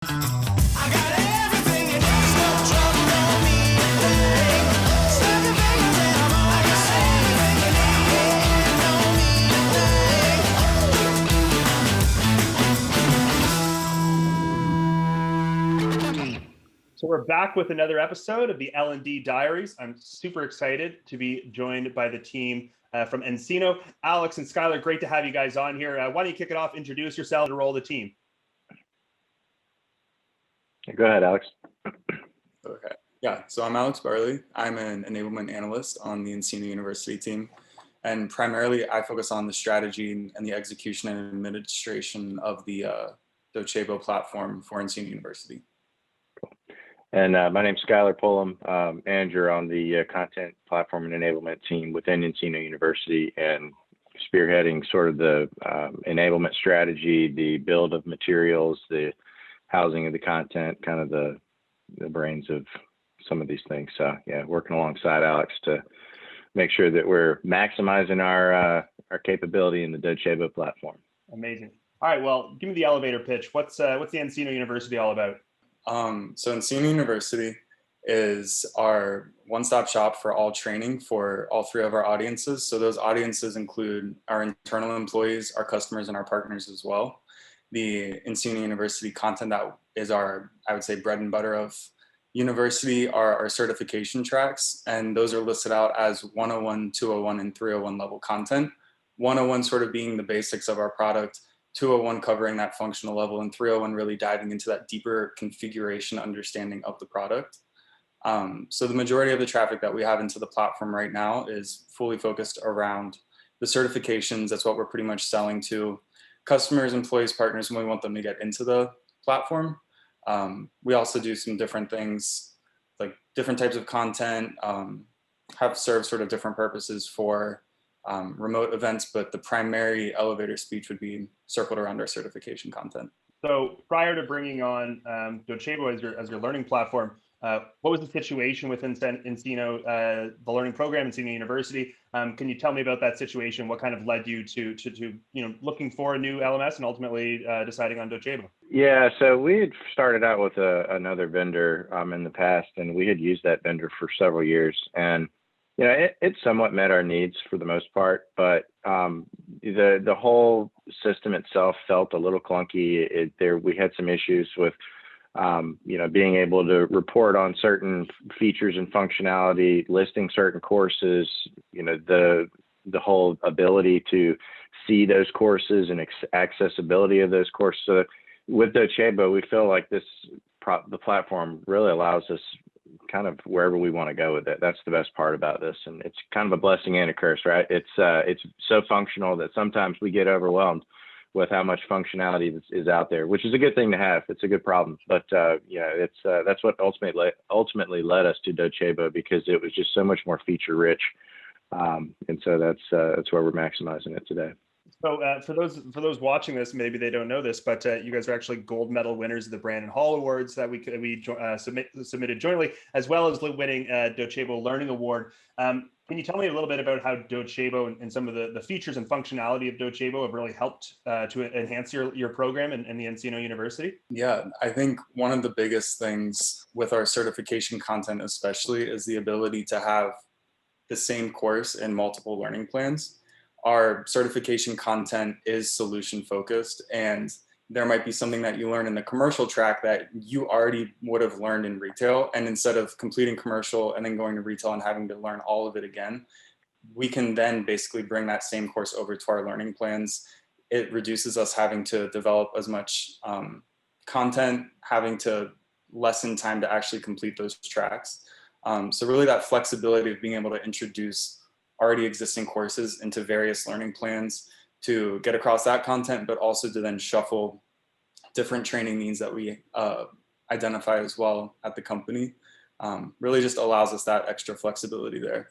I got everything you need. There's no trouble, no need to play. Snap your fingers and I'm on your side. Everything you need, no need to play. So we're back with another episode of the L&D Diaries. I'm super excited to be joined by the team from nCino. Alex and Skylar, great to have you guys on here. Why don't you kick it off, introduce yourself, and roll the team. Go ahead, Alex. Okay. Yeah, so I'm Alex Barley. I'm an enablement analyst on the nCino University team. And primarily, I focus on the strategy and the execution and administration of the Docebo platform for nCino University. And my name's Skylar Pullum, manager on the content platform and enablement team within nCino University, and spearheading sort of the enablement strategy, the build of materials, the housing of the content, kind of the brains of some of these things. So yeah, working alongside Alex to make sure that we're maximizing our capability in the Docebo platform. Amazing. All right, well, give me the elevator pitch. What's the nCino University all about? So nCino University is our one-stop shop for all training for all three of our audiences. So those audiences include our internal employees, our customers, and our partners as well. The nCino University content that is our, I would say, bread and butter of university are our certification tracks, and those are listed out as 101, 201, and 301 level content. 101 sort of being the basics of our product, 201 covering that functional level, and 301 really diving into that deeper configuration understanding of the product. So the majority of the traffic that we have into the platform right now is fully focused around the certifications. That's what we're pretty much selling to customers, employees, partners, when we want them to get into the platform. We also do some different things, like different types of content, have served sort of different purposes for remote events, but the primary elevator speech would be circled around our certification content. So prior to bringing on Docebo as your learning platform, what was the situation within nCino, the learning program, nCino University? Can you tell me about that situation? What kind of led you to looking for a new LMS and ultimately deciding on Docebo? Yeah, so we had started out with another vendor in the past, and we had used that vendor for several years, and it somewhat met our needs for the most part, but the whole system itself felt a little clunky. We had some issues with being able to report on certain features and functionality, listing certain courses, the whole ability to see those courses and accessibility of those courses. So with Docebo, we feel like the platform really allows us kind of wherever we want to go with it. That's the best part about this. And it's kind of a blessing and a curse, right? It's so functional that sometimes we get overwhelmed with how much functionality is out there, which is a good thing to have. It's a good problem. But that's what ultimately led us to Docebo, because it was just so much more feature rich. And so that's where we're maximizing it today. So for those watching this, maybe they don't know this, but you guys are actually gold medal winners of the Brandon Hall Awards that we submitted jointly, as well as winning Docebo Learning Award. Can you tell me a little bit about how Docebo and some of the features and functionality of Docebo have really helped to enhance your program and the nCino University? Yeah, I think one of the biggest things with our certification content especially is the ability to have the same course in multiple learning plans. Our certification content is solution focused, and there might be something that you learn in the commercial track that you already would have learned in retail. And instead of completing commercial and then going to retail and having to learn all of it again, we can then basically bring that same course over to our learning plans. It reduces us having to develop as much content, having to lessen time to actually complete those tracks. So really that flexibility of being able to introduce already existing courses into various learning plans to get across that content, but also to then shuffle different training needs that we identify as well at the company, really just allows us that extra flexibility there.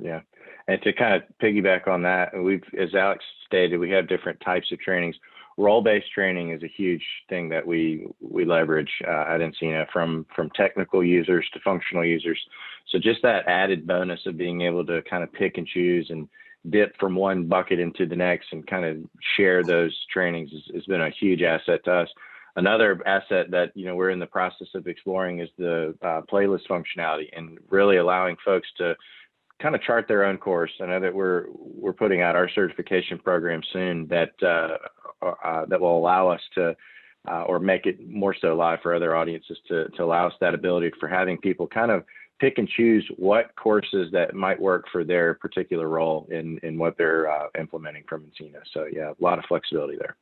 Yeah, and to kind of piggyback on that, as Alex stated, we have different types of trainings. Role-based training is a huge thing that we leverage at nCino, from technical users to functional users. So just that added bonus of being able to kind of pick and choose and dip from one bucket into the next and kind of share those trainings has been a huge asset to us. Another asset that, we're in the process of exploring is the playlist functionality, and really allowing folks to kind of chart their own course. I know that we're putting out our certification program soon that that will allow us to, or make it more so live for other audiences, to allow us that ability for having people kind of pick and choose what courses that might work for their particular role in what they're implementing from nCino. So yeah, a lot of flexibility there.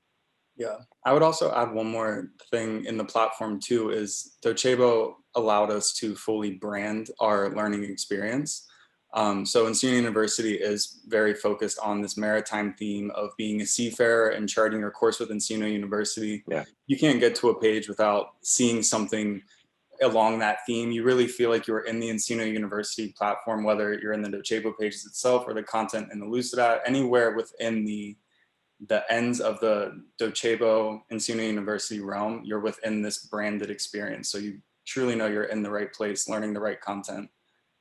Yeah, I would also add one more thing in the platform too, is Docebo allowed us to fully brand our learning experience. So nCino University is very focused on this maritime theme of being a seafarer and charting your course with nCino University. Yeah. You can't get to a page without seeing something along that theme. You really feel like you're in the nCino University platform, whether you're in the Docebo pages itself or the content in the Lucidate, anywhere within the ends of the Docebo nCino University realm, you're within this branded experience. So you truly know you're in the right place, learning the right content,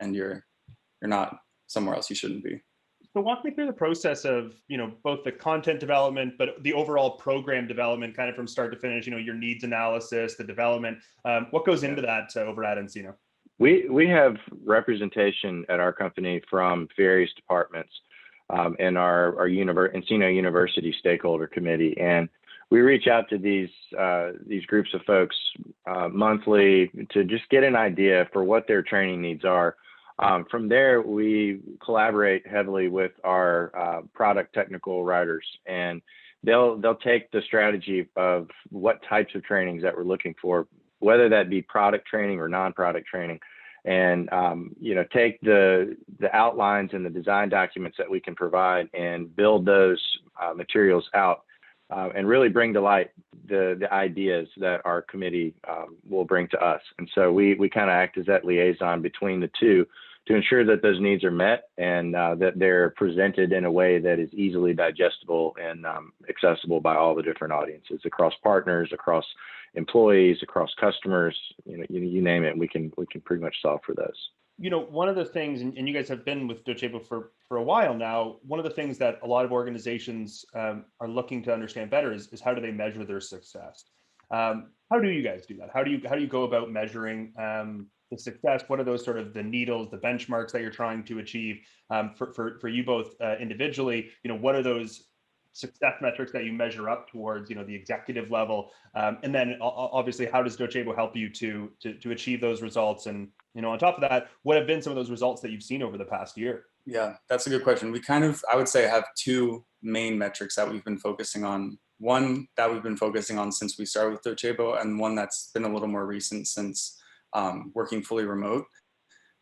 and you're not somewhere else you shouldn't be. So walk me through the process of, both the content development, but the overall program development, kind of from start to finish, your needs analysis, the development. What goes into that over at nCino? We have representation at our company from various departments in our nCino University Stakeholder Committee, and we reach out to these groups of folks monthly to just get an idea for what their training needs are. From there, we collaborate heavily with our product technical writers, and they'll take the strategy of what types of trainings that we're looking for, whether that be product training or non-product training, and take the outlines and the design documents that we can provide and build those materials out, and really bring to light the ideas that our committee will bring to us. And so we kind of act as that liaison between the two to ensure that those needs are met, and that they're presented in a way that is easily digestible and accessible by all the different audiences, across partners, across employees, across customers. You name it, we can pretty much solve for those. One of the things, and you guys have been with Docebo for a while now, one of the things that a lot of organizations are looking to understand better is how do they measure their success? How do you guys do that? How do you go about measuring the success? What are those sort of the needles, the benchmarks that you're trying to achieve for you both individually? What are those success metrics that you measure up towards, the executive level? And then obviously, how does Docebo help you to achieve those results? And, on top of that, what have been some of those results that you've seen over the past year? Yeah, that's a good question. We I would say, have two main metrics that we've been focusing on. One that we've been focusing on since we started with Docebo, and one that's been a little more recent since working fully remote.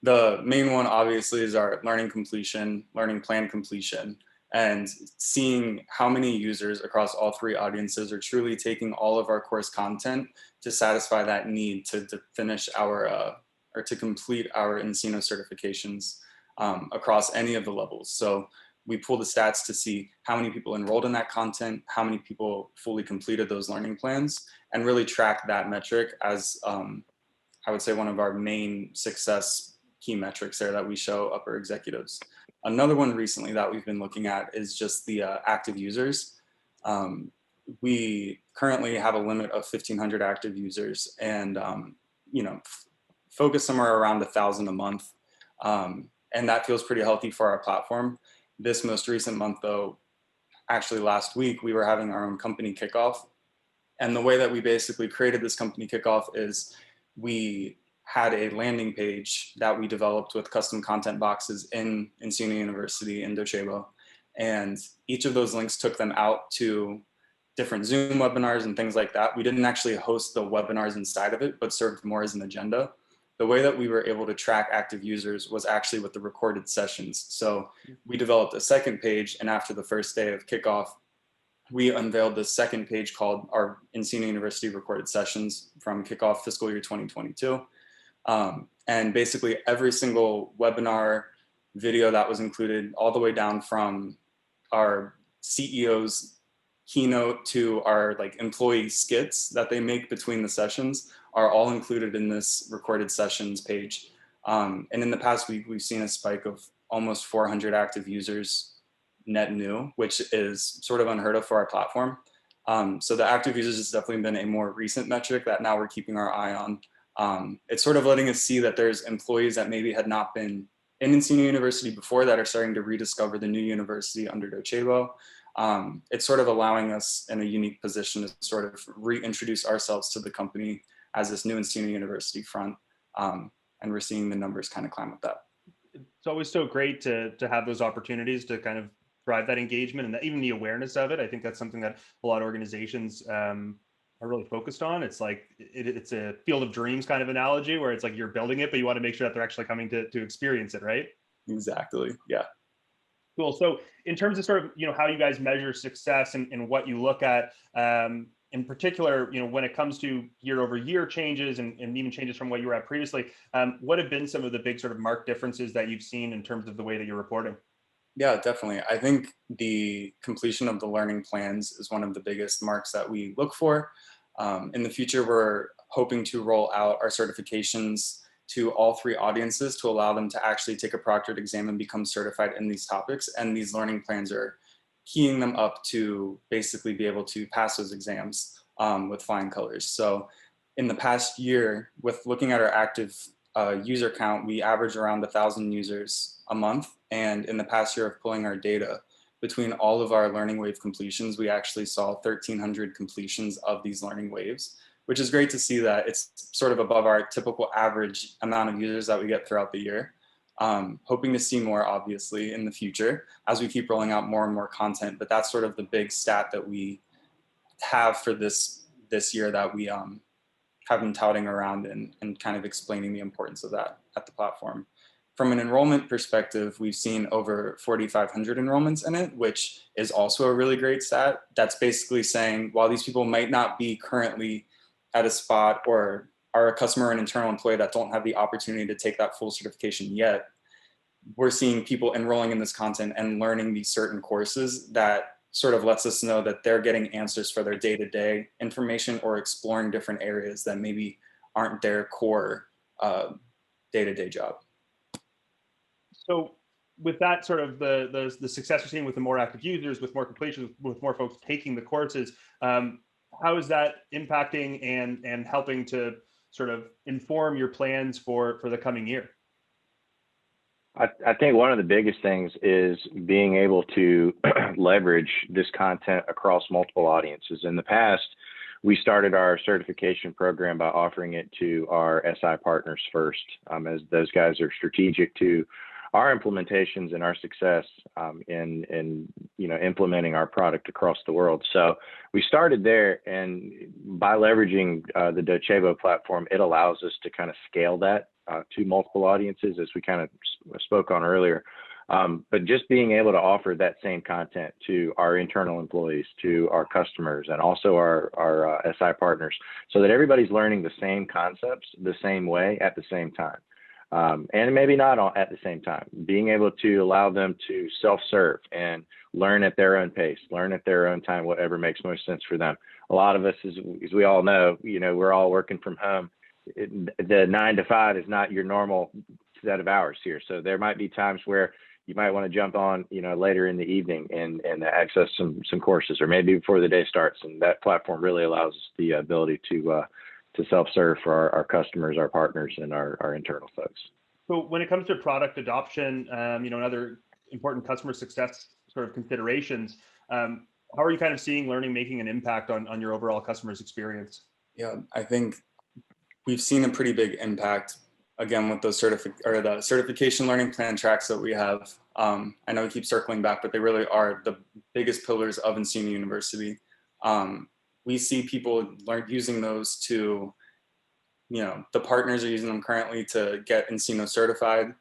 The main one obviously is our learning completion, learning plan completion, and seeing how many users across all three audiences are truly taking all of our course content to satisfy that need to finish our or to complete our nCino certifications across any of the levels. So we pull the stats to see how many people enrolled in that content, how many people fully completed those learning plans, and really track that metric as I would say one of our main success key metrics there that we show upper executives. Another one recently that we've been looking at is just the active users. We currently have a limit of 1,500 active users, and focus somewhere around 1,000 a month. And that feels pretty healthy for our platform. This most recent month, though, actually last week, we were having our own company kickoff. And the way that we basically created this company kickoff is we had a landing page that we developed with custom content boxes in nCino University and Docebo. And each of those links took them out to different Zoom webinars and things like that. We didn't actually host the webinars inside of it, but served more as an agenda. The way that we were able to track active users was actually with the recorded sessions. So we developed a second page, and after the first day of kickoff, we unveiled the second page called our nCino University recorded sessions from kickoff fiscal year 2022. And basically every single webinar video that was included, all the way down from our CEO's keynote to our employee skits that they make between the sessions, are all included in this recorded sessions page. And in the past week, we've seen a spike of almost 400 active users net new, which is sort of unheard of for our platform. So the active users has definitely been a more recent metric that now we're keeping our eye on. It's sort of letting us see that there's employees that maybe had not been in Encino University before that are starting to rediscover the new university under Docebo. It's sort of allowing us in a unique position to sort of reintroduce ourselves to the company as this new Encino University front. And we're seeing the numbers kind of climb with that. It's always so great to have those opportunities to kind of drive that engagement and even the awareness of it. I think that's something that a lot of organizations are really focused on. It's like it's a field of dreams kind of analogy where it's like you're building it, but you want to make sure that they're actually coming to experience it, right? Exactly. Yeah. Cool. So in terms of sort of, how you guys measure success and what you look at, in particular, when it comes to year over year changes and even changes from what you were at previously, what have been some of the big sort of marked differences that you've seen in terms of the way that you're reporting? Yeah, definitely. I think the completion of the learning plans is one of the biggest marks that we look for. In the future, we're hoping to roll out our certifications to all 3 audiences to allow them to actually take a proctored exam and become certified in these topics. And these learning plans are keying them up to basically be able to pass those exams with flying colors. So in the past year, with looking at our active user count, we average around 1,000 users a month. And in the past year of pulling our data, between all of our learning wave completions, we actually saw 1,300 completions of these learning waves, which is great to see that it's sort of above our typical average amount of users that we get throughout the year. Hoping to see more, obviously, in the future as we keep rolling out more and more content. But that's sort of the big stat that we have for this year that we have been touting around and kind of explaining the importance of that at the platform. From an enrollment perspective, we've seen over 4,500 enrollments in it, which is also a really great stat. That's basically saying, while these people might not be currently at a spot or are a customer or an internal employee that don't have the opportunity to take that full certification yet, we're seeing people enrolling in this content and learning these certain courses that sort of lets us know that they're getting answers for their day-to-day information or exploring different areas that maybe aren't their core day-to-day job. So with that sort of the success you're seeing with the more active users, with more completions, with more folks taking the courses, how is that impacting and helping to sort of inform your plans for the coming year? I think one of the biggest things is being able to leverage this content across multiple audiences. In the past, we started our certification program by offering it to our SI partners first, as those guys are strategic to our implementations and our success in implementing our product across the world. So we started there, and by leveraging the Docebo platform, it allows us to kind of scale that to multiple audiences, as we kind of spoke on earlier. But just being able to offer that same content to our internal employees, to our customers, and also our SI partners, so that everybody's learning the same concepts the same way at the same time. And maybe not all at the same time, being able to allow them to self-serve and learn at their own pace, learn at their own time, whatever makes most sense for them. A lot of us, as we all know, we're all working from home. The 9 to 5 is not your normal set of hours here. So there might be times where you might want to jump on, later in the evening and access some courses, or maybe before the day starts. And that platform really allows us the ability to self-serve for our customers, our partners, and our internal folks. So when it comes to product adoption, and other important customer success sort of considerations, how are you kind of seeing learning making an impact on your overall customers' experience? Yeah, I think we've seen a pretty big impact, again, with those the certification learning plan tracks that we have. I know we keep circling back, but they really are the biggest pillars of Encino University. We see people using those to, the partners are using them currently to get Encino certified,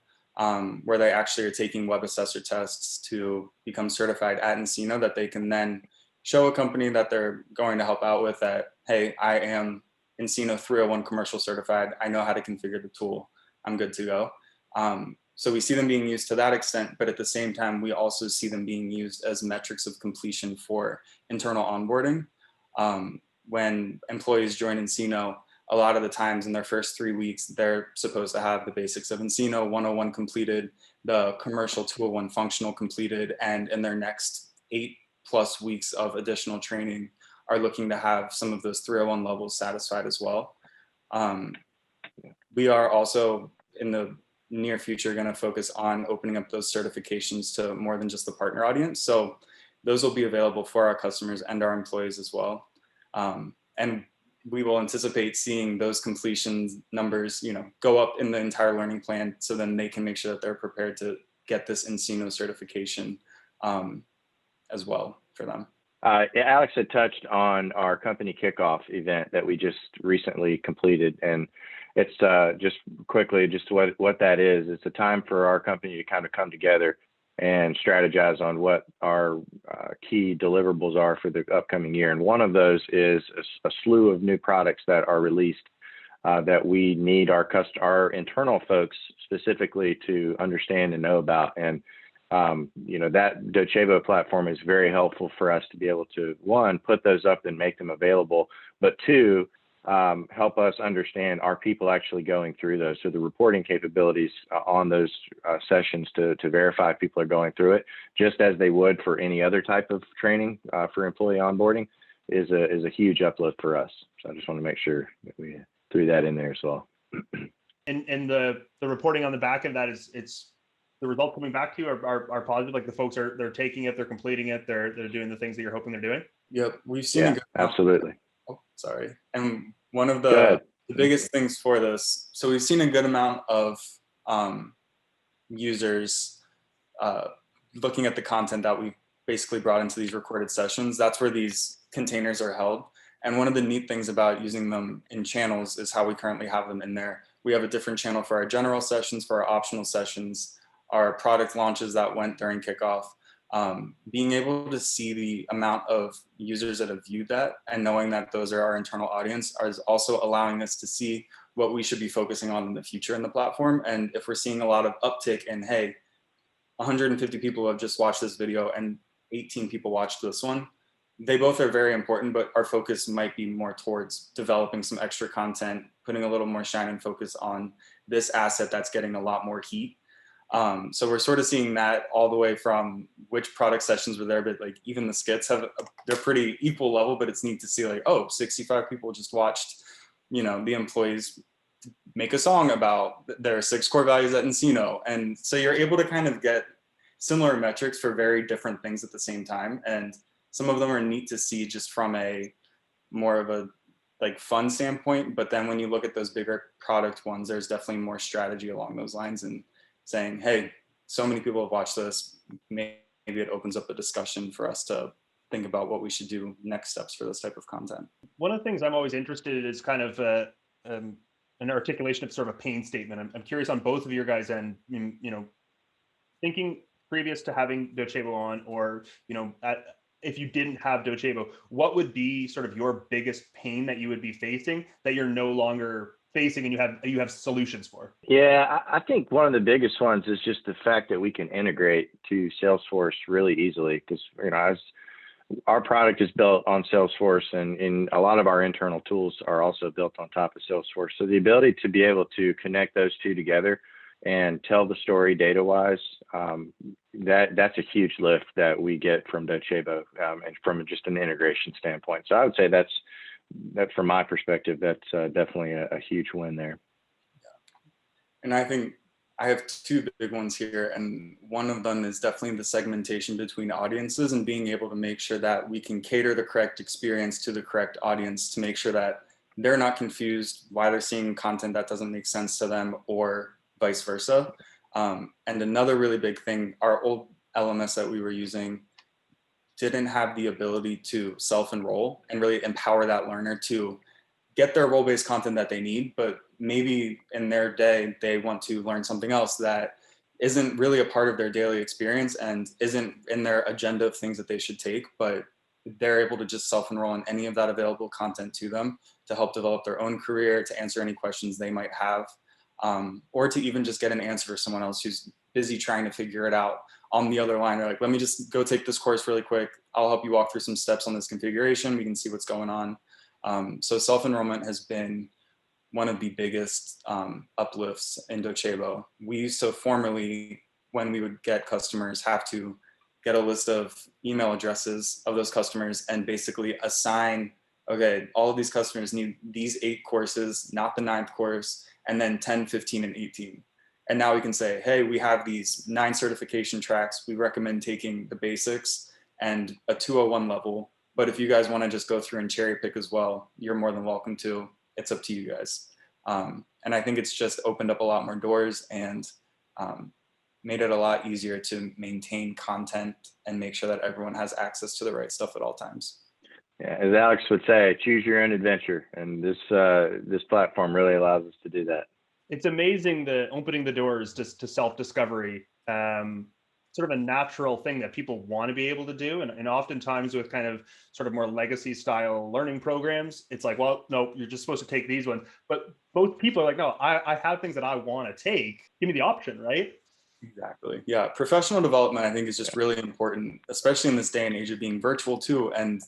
where they actually are taking web assessor tests to become certified at Encino, that they can then show a company that they're going to help out with that, hey, I am Encino 301 commercial certified. I know how to configure the tool. I'm good to go. So we see them being used to that extent, but at the same time, we also see them being used as metrics of completion for internal onboarding. When employees join Encino, a lot of the times in their first 3 weeks, they're supposed to have the basics of Encino 101 completed, the commercial 201 functional completed, and in their next 8+ weeks of additional training, are looking to have some of those 301 levels satisfied as well. We are also in the near future going to focus on opening up those certifications to more than just the partner audience. So those will be available for our customers and our employees as well. And we will anticipate seeing those completion numbers, go up in the entire learning plan, so then they can make sure that they're prepared to get this nCino certification as well for them. Alex had touched on our company kickoff event that we just recently completed, and it's just quickly just what that is. It's a time for our company to kind of come together and strategize on what our key deliverables are for the upcoming year. And one of those is a slew of new products that are released that we need our internal folks specifically to understand and know about. And that Docebo platform is very helpful for us to be able to, one, put those up and make them available, but two, help us understand, are people actually going through those? So the reporting capabilities on those sessions to verify if people are going through it, just as they would for any other type of training for employee onboarding, is a huge uplift for us. So I just want to make sure that we threw that in there as well. And the reporting on the back of that it's the results coming back to you are positive. Like the folks they're taking it, they're completing it, they're doing the things that you're hoping they're doing. Yep, we've seen a good absolutely. Oh, sorry. And one of the biggest things for this, so we've seen a good amount of users looking at the content that we basically brought into these recorded sessions. That's where these containers are held. And one of the neat things about using them in channels is how we currently have them in there. We have a different channel for our general sessions, for our optional sessions, our product launches that went during kickoff. Being able to see the amount of users that have viewed that and knowing that those are our internal audience is also allowing us to see what we should be focusing on in the future in the platform. And if we're seeing a lot of uptick in, hey, 150 people have just watched this video and 18 people watched this one, they both are very important, but our focus might be more towards developing some extra content, putting a little more shine and focus on this asset that's getting a lot more heat. So we're sort of seeing that all the way from which product sessions were there, but like even the skits they're pretty equal level, but it's neat to see like, oh, 65 people just watched, the employees make a song about their 6 core values at nCino. And so you're able to kind of get similar metrics for very different things at the same time. And some of them are neat to see just from a more of a like fun standpoint. But then when you look at those bigger product ones, there's definitely more strategy along those lines and saying, hey, so many people have watched this, maybe it opens up a discussion for us to think about what we should do next steps for this type of content. One of the things I'm always interested in is kind of an articulation of sort of a pain statement. I'm curious on both of your guys' end, thinking previous to having Docebo on, or, if you didn't have Docebo, what would be sort of your biggest pain that you would be facing that you're no longer facing and you have solutions for? Yeah, I think one of the biggest ones is just the fact that we can integrate to Salesforce really easily, because as our product is built on Salesforce, and a lot of our internal tools are also built on top of Salesforce. So the ability to be able to connect those two together and tell the story data-wise, that's a huge lift that we get from Docebo, and from just an integration standpoint. So I would say that's from my perspective, that's definitely a huge win there. And I think I have 2 big ones here, and one of them is definitely the segmentation between audiences and being able to make sure that we can cater the correct experience to the correct audience to make sure that they're not confused why they're seeing content that doesn't make sense to them or vice versa. And another really big thing, our old LMS that we were using didn't have the ability to self-enroll and really empower that learner to get their role-based content that they need, but maybe in their day, they want to learn something else that isn't really a part of their daily experience and isn't in their agenda of things that they should take, but they're able to just self-enroll in any of that available content to them to help develop their own career, to answer any questions they might have, or to even just get an answer for someone else who's busy trying to figure it out on the other line. They're like, let me just go take this course really quick. I'll help you walk through some steps on this configuration. We can see what's going on. So self-enrollment has been one of the biggest uplifts in Docebo. We used to formerly, when we would get customers, have to get a list of email addresses of those customers and basically assign, okay, all of these customers need these 8 courses, not the 9th course, and then 10, 15, and 18. And now we can say, hey, we have these 9 certification tracks. We recommend taking the basics and a 201 level. But if you guys want to just go through and cherry pick as well, you're more than welcome to. It's up to you guys. And I think it's just opened up a lot more doors and made it a lot easier to maintain content and make sure that everyone has access to the right stuff at all times. Yeah, as Alex would say, choose your own adventure, and this platform really allows us to do that. It's amazing the opening the doors just to self-discovery, sort of a natural thing that people want to be able to do. And oftentimes with kind of sort of more legacy style learning programs, it's like, well, no, you're just supposed to take these ones. But both people are like, no, I have things that I want to take. Give me the option, right? Exactly. Yeah. Professional development, I think, is just really important, especially in this day and age of being virtual too. And,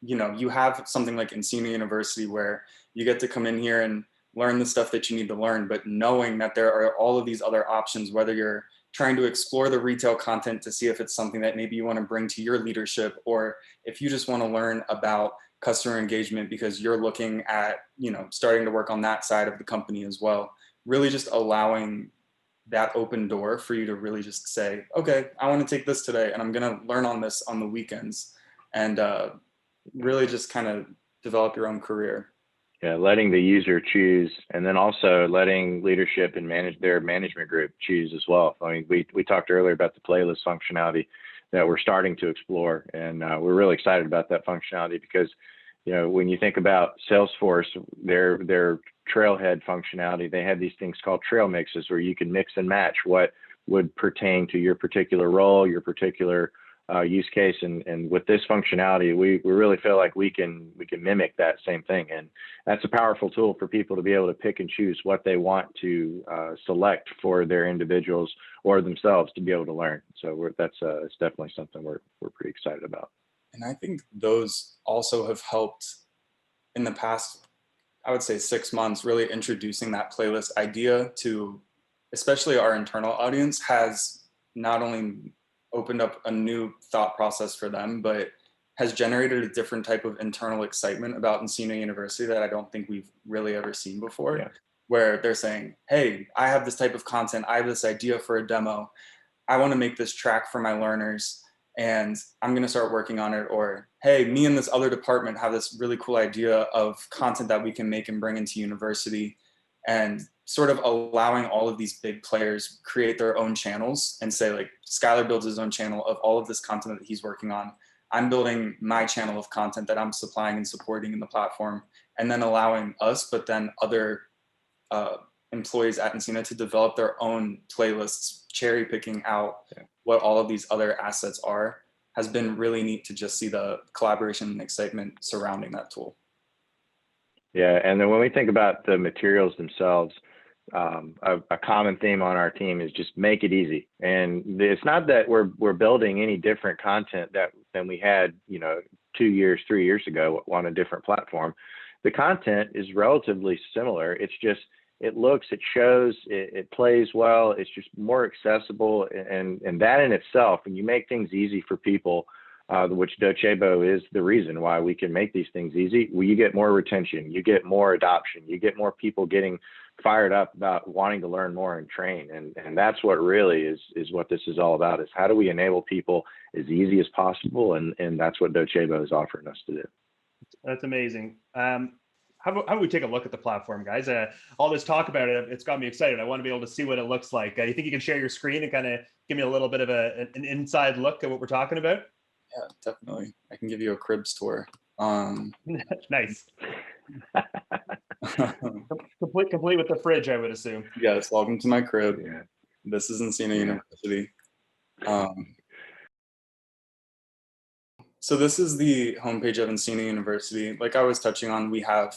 you know, you have something like Encina University where you get to come in here and learn the stuff that you need to learn, but knowing that there are all of these other options, whether you're trying to explore the retail content to see if it's something that maybe you want to bring to your leadership, or if you just want to learn about customer engagement because you're looking at, you know, starting to work on that side of the company as well. Really just allowing that open door for you to really just say, okay, I want to take this today and I'm going to learn on this on the weekends, and really just kind of develop your own career. Yeah, letting the user choose, and then also letting leadership and their management group choose as well. I mean, we talked earlier about the playlist functionality that we're starting to explore, and we're really excited about that functionality because, you know, when you think about Salesforce, their Trailhead functionality, they have these things called trail mixes where you can mix and match what would pertain to your particular role, your particular use case, and with this functionality, we really feel like we can mimic that same thing, and that's a powerful tool for people to be able to pick and choose what they want to select for their individuals or themselves to be able to learn. So it's definitely something we're pretty excited about. And I think those also have helped in the past, I would say 6 months, really introducing that playlist idea to especially our internal audience has not only opened up a new thought process for them, but has generated a different type of internal excitement about Encina University that I don't think we've really ever seen before. Yeah. Where they're saying, hey, I have this type of content, I have this idea for a demo, I want to make this track for my learners and I'm going to start working on it. Or, hey, me and this other department have this really cool idea of content that we can make and bring into university, and sort of allowing all of these big players create their own channels and say, like, Skylar builds his own channel of all of this content that he's working on. I'm building my channel of content that I'm supplying and supporting in the platform, and then allowing us, but then other employees at Encina to develop their own playlists, cherry picking out what all of these other assets are, has been really neat to just see the collaboration and excitement surrounding that tool. Yeah, and then when we think about the materials themselves, a common theme on our team is just make it easy. And it's not that we're building any different content than we had, 2 years, 3 years ago on a different platform. The content is relatively similar. It's just, it looks, it shows, it plays well. It's just more accessible, and that in itself, when you make things easy for people, which Docebo is the reason why we can make these things easy, you get more retention, you get more adoption, you get more people getting fired up about wanting to learn more and train. And that's what really is what this is all about, is how do we enable people as easy as possible? And that's what Docebo is offering us to do. That's amazing. How about we take a look at the platform, guys? All this talk about it, it's got me excited. I want to be able to see what it looks like. You think you can share your screen and kind of give me a little bit of an inside look at what we're talking about? Yeah, definitely. I can give you a cribs tour. Nice. complete with the fridge, I would assume. Yes, welcome to my crib. Yeah. This is Encina University. So this is the homepage of Encina University. Like I was touching on, we have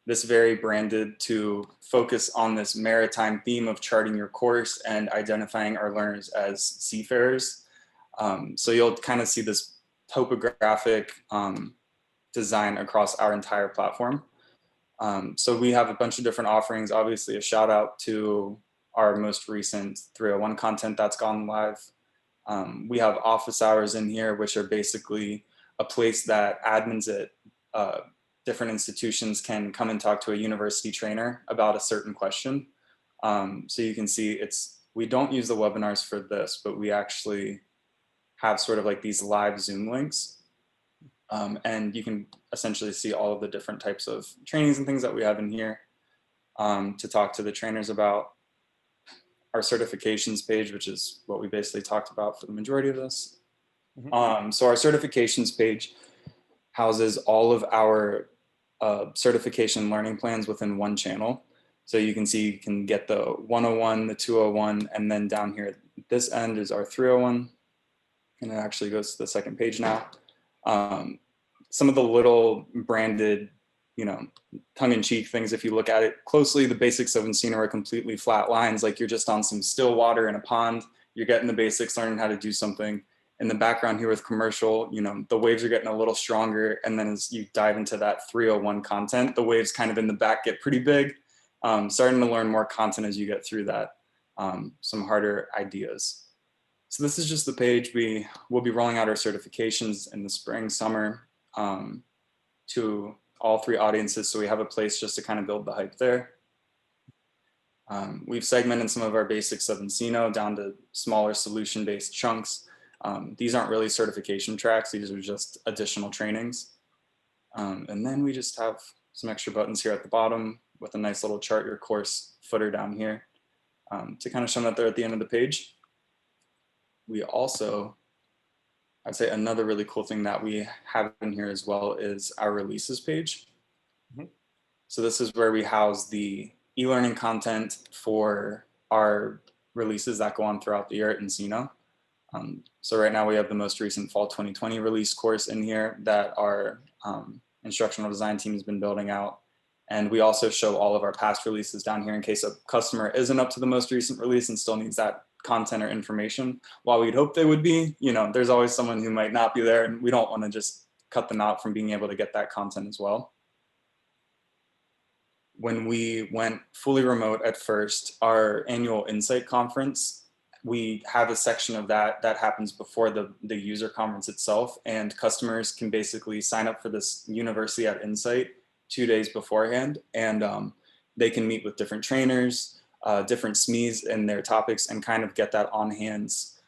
this very branded to focus on this maritime theme of charting your course and identifying our learners as seafarers. So you'll kind of see this topographic design across our entire platform. So we have a bunch of different offerings. Obviously, a shout out to our most recent 301 content that's gone live. We have office hours in here, which are basically a place that admins at different institutions can come and talk to a university trainer about a certain question. So you can see we don't use the webinars for this, but we actually have sort of like these live Zoom links. And you can essentially see all of the different types of trainings and things that we have in here to talk to the trainers about. Our certifications page, which is what we basically talked about for the majority of this. So our certifications page houses all of our certification learning plans within one channel. So you can see you can get the 101, the 201, and then down here at this end is our 301. And it actually goes to the second page now. Some of the little branded, tongue-in-cheek things, if you look at it closely, the basics of Encino are completely flat lines, like you're just on some still water in a pond. You're getting the basics, learning how to do something. In the background here with commercial, the waves are getting a little stronger. And then as you dive into that 301 content, the waves kind of in the back get pretty big. Starting to learn more content as you get through that, some harder ideas. So this is just the page. We will be rolling out our certifications in the spring, summer to all three audiences. So we have a place just to kind of build the hype there. We've segmented some of our basics of Encino down to smaller solution-based chunks. These aren't really certification tracks. These are just additional trainings. And then we just have some extra buttons here at the bottom with a nice little chart your course footer down here to kind of show that they're at the end of the page. We also, I'd say another really cool thing that we have in here as well is our releases page. So this is where we house the e-learning content for our releases that go on throughout the year at Encino. So right now we have the most recent fall 2020 release course in here that our instructional design team has been building out. And we also show all of our past releases down here in case a customer isn't up to the most recent release and still needs that content or information. While we'd hope they would be, there's always someone who might not be there, and we don't want to just cut them out from being able to get that content as well. When we went fully remote at first, our annual Insight conference, we have a section of that happens before the user conference itself, and customers can basically sign up for this University at Insight 2 days beforehand, and they can meet with different trainers, different SMEs in their topics, and kind of get that on hands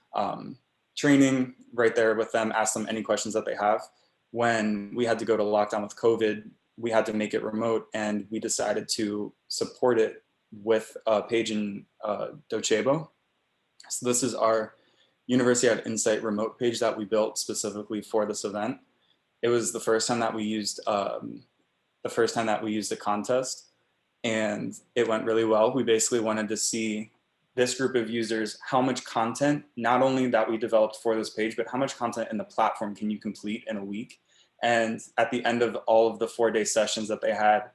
training right there with them, ask them any questions that they have. When we had to go to lockdown with COVID, we had to make it remote, and we decided to support it with a page in Docebo. So this is our University at Insight remote page that we built specifically for this event. It was the first time that we used the contest, and it went really well. We basically wanted to see this group of users, how much content, not only that we developed for this page, but how much content in the platform can you complete in a week? And at the end of all of the 4-day sessions that they had,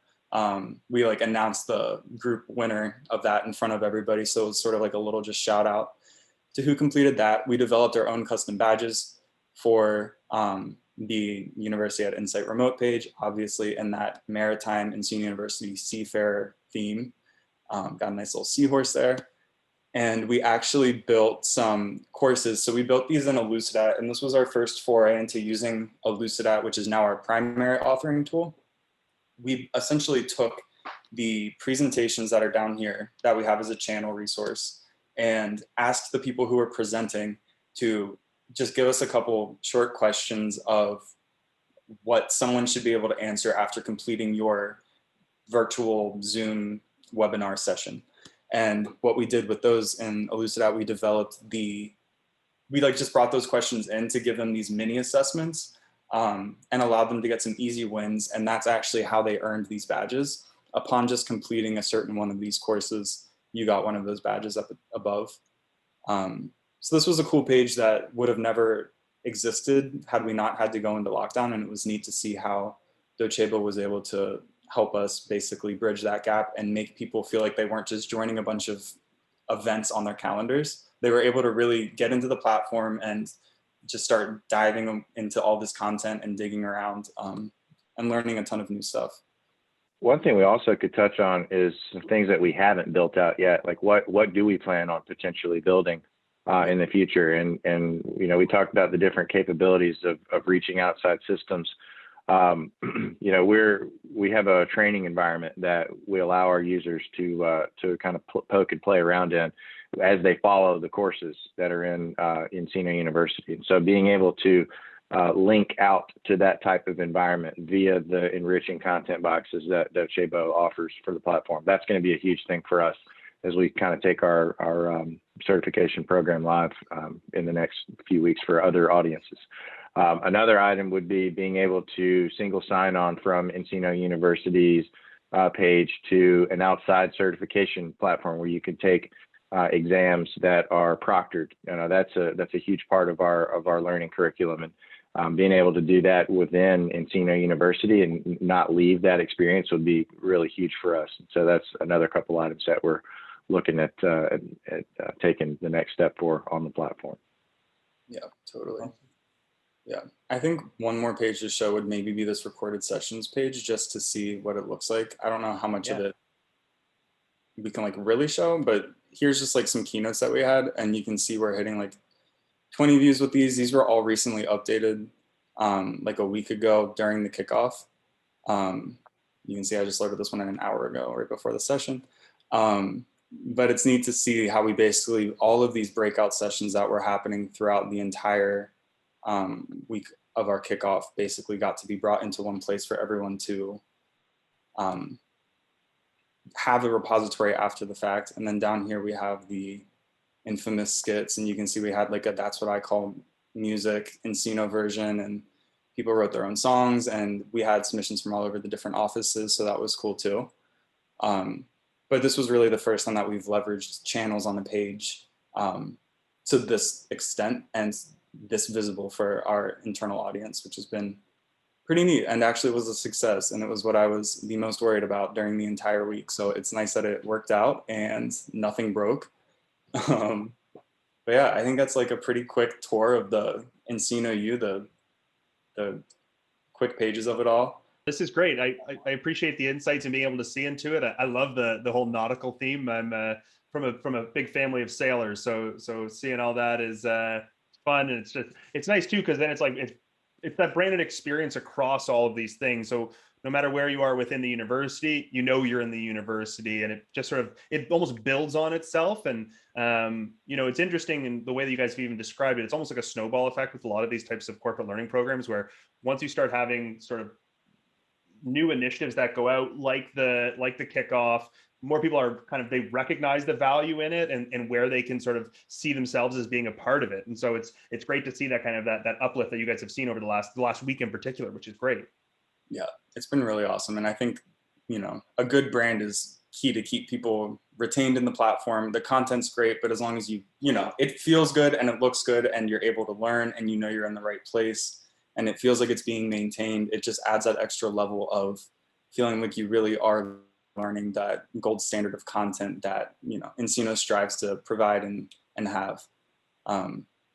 we announced the group winner of that in front of everybody. So it was sort of like a little just shout out to who completed that. We developed our own custom badges for the University at Insight remote page, obviously in that maritime Encino University seafarer theme. Got a nice little seahorse there. And we actually built some courses. So we built these in Elucidat, and this was our first foray into using Elucidat, which is now our primary authoring tool. We essentially took the presentations that are down here that we have as a channel resource and asked the people who were presenting to just give us a couple short questions of what someone should be able to answer after completing your virtual Zoom webinar session. And what we did with those in Elucidat, we developed we just brought those questions in to give them these mini assessments and allowed them to get some easy wins. And that's actually how they earned these badges. Upon just completing a certain one of these courses, you got one of those badges up above. So this was a cool page that would have never existed had we not had to go into lockdown. And it was neat to see how Docebo was able to help us basically bridge that gap and make people feel like they weren't just joining a bunch of events on their calendars. They were able to really get into the platform and just start diving into all this content and digging around and learning a ton of new stuff. One thing we also could touch on is some things that we haven't built out yet. Like what do we plan on potentially building in the future. And we talked about the different capabilities of reaching outside systems. We have a training environment that we allow our users to kind of poke and play around in as they follow the courses that are in Encino University. And so being able to link out to that type of environment via the enriching content boxes that Docebo offers for the platform, that's going to be a huge thing for us as we kind of take our certification program live in the next few weeks for other audiences. Another item would be being able to single sign on from Encino University's page to an outside certification platform where you can take exams that are proctored. That's a huge part of our learning curriculum, and being able to do that within Encino University and not leave that experience would be really huge for us. So that's another couple items that we're looking at taking the next step for on the platform. Yeah, totally. Yeah, I think one more page to show would maybe be this recorded sessions page, just to see what it looks like. I don't know how much of it we can like really show, but here's just like some keynotes that we had, and you can see we're hitting like 20 views with these. These were all recently updated like a week ago during the kickoff. You can see I just loaded this one in an hour ago, right before the session. But it's neat to see how we basically, all of these breakout sessions that were happening throughout the entire week of our kickoff basically got to be brought into one place for everyone to have a repository after the fact. And then down here we have the infamous skits, and you can see we had like a That's What I Call Music Encino version, and people wrote their own songs, and we had submissions from all over the different offices, so that was cool too. But this was really the first time that we've leveraged channels on the page to this extent and this visible for our internal audience, which has been pretty neat, and actually was a success. And it was what I was the most worried about during the entire week. So it's nice that it worked out and nothing broke. But yeah, I think that's like a pretty quick tour of the Encino U, the quick pages of it all. This is great. I appreciate the insights and being able to see into it. I love the whole nautical theme. I'm from a big family of sailors, so seeing all that is fun, and it's nice too, because then it's like it's that branded experience across all of these things. So no matter where you are within the university, you're in the university, and it just sort of, it almost builds on itself. And it's interesting in the way that you guys have even described it. It's almost like a snowball effect with a lot of these types of corporate learning programs, where once you start having sort of new initiatives that go out, like the kickoff, more people are they recognize the value in it, and where they can sort of see themselves as being a part of it. And so it's great to see that kind of that uplift that you guys have seen over the last week in particular, which is great. Yeah, it's been really awesome. And I think, a good brand is key to keep people retained in the platform. The content's great, but as long as it feels good and it looks good and you're able to learn and you're in the right place and it feels like it's being maintained, it just adds that extra level of feeling like you really are learning that gold standard of content that Encino strives to provide and have.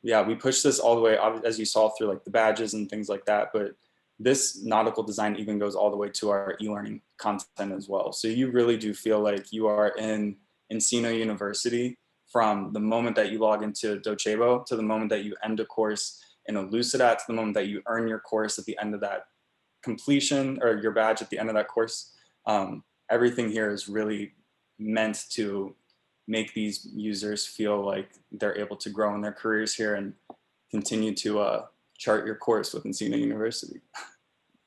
We push this all the way, as you saw, through like the badges and things like that, but this nautical design even goes all the way to our e-learning content as well. So you really do feel like you are in Encino University from the moment that you log into Docebo to the moment that you end a course in Elucidat, to the moment that you earn your course at the end of that completion, or your badge at the end of that course. Everything here is really meant to make these users feel like they're able to grow in their careers here and continue to chart your course with Encino University.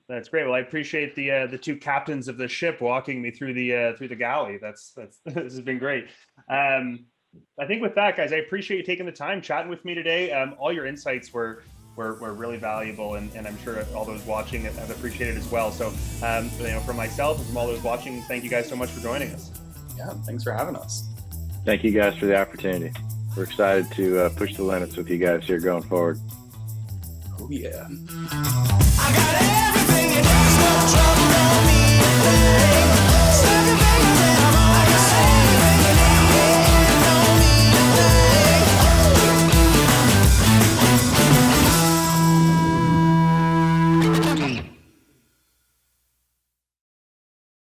That's great. Well, I appreciate the two captains of the ship walking me through the galley. This has been great. I think with that, guys, I appreciate you taking the time chatting with me today. All your insights were really valuable, and I'm sure all those watching have appreciated as well. So, from myself and from all those watching, thank you guys so much for joining us. Yeah, thanks for having us. Thank you guys for the opportunity. We're excited to push the limits with you guys here going forward. Oh yeah. I got everything you need, no trouble.